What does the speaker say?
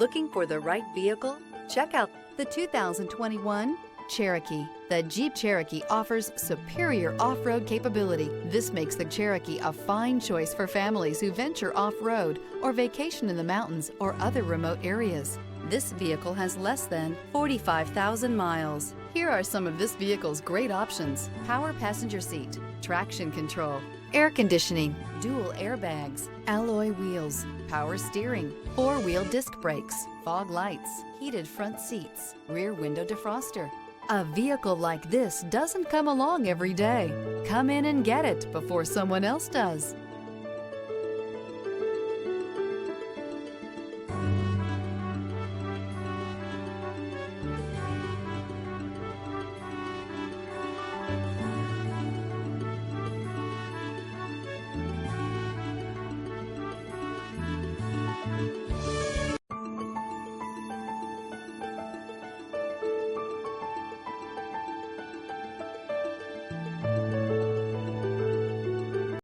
Looking for the right vehicle? Check out the 2021 Cherokee. The Jeep Cherokee offers superior off-road capability. This makes the Cherokee a fine choice for families who venture off-road or vacation in the mountains or other remote areas. This vehicle has less than 45,000 miles. Here are some of this vehicle's great options: power passenger seat, traction control, air conditioning, dual airbags, alloy wheels, power steering, four-wheel disc brakes, fog lights, heated front seats, rear window defroster. A vehicle like this doesn't come along every day. Come in and get it before someone else does.